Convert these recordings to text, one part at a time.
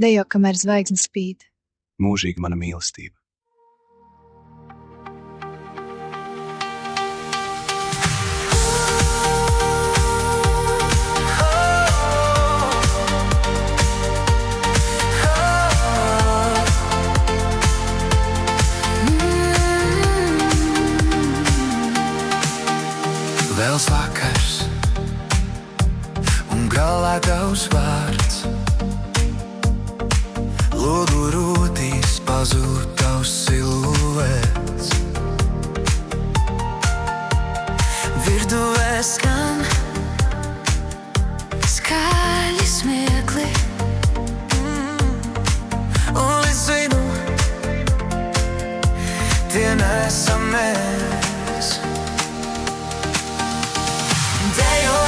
Dejo, kamēr zvaigznes spīd. Mūžīgi mana mīlestība. Vēls vakars un galā tavs vārds. Logu rūtīs pazūd tavs siluets. Virduvē skan skaļi smiekli, Un es zinu, tie nesam mēs. dejo,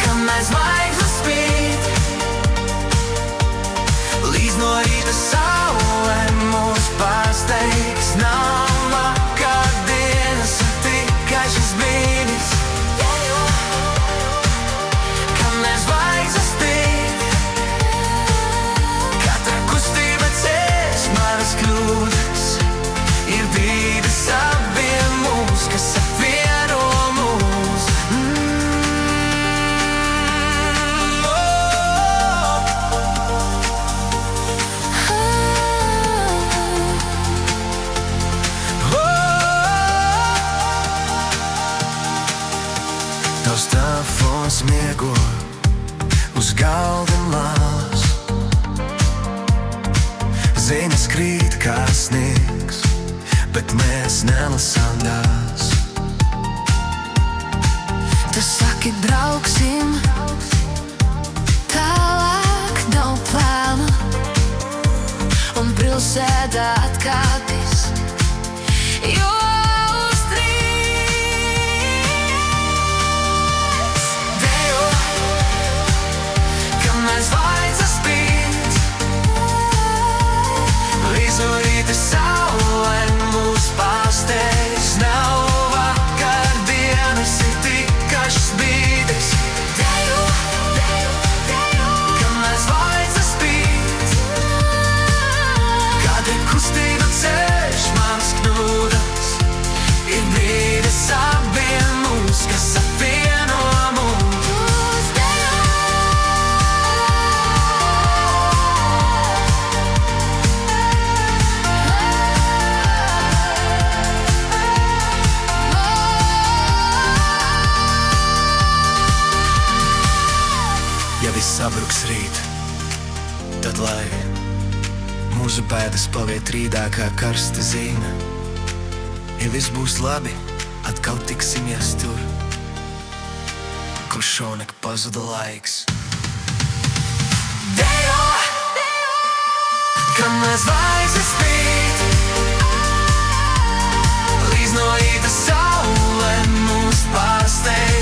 kamēr zvaigznes spīd. Līdz no rīta saule mūs pārsteigs. Nav vakardienas, tikai šis brīdis. Dejo, kamēr zvaigznes spīd. Katra kustība cieš manas kļūdas. Ir brīdis abiem mūs, kas apvieno mūs. Tavs telefons miego uz galda malas. Ziņas krīt kā sniegs, bet mēs nelasām tās. Tu saki, brauksim, tālāk nav plāna, un pilsēta atkāpjas, jo uztrīs. Dejo, kamēr zvaigznes spīd. Līdz no rīta saule mūs pārsteigs. Nav vakardienas, ir tikai šis brīdis. Dejo, Kamēr zvaigznes spīd. Katra kustība ceļš manas kļūdas. Ir brīdis abiem mūs, kas apvieno mūs. uz dejo. Ja viss sabruks rīt, tad lai mūsu pēdas paviet rīdā kā karsta zīme. Ja viss būs labi, atkal tiksimies tur, kur šonakt pazuda laiks. Dejo, kamēr zvaigznes spīd. Līdz no rīta saule mūs pārsteidz.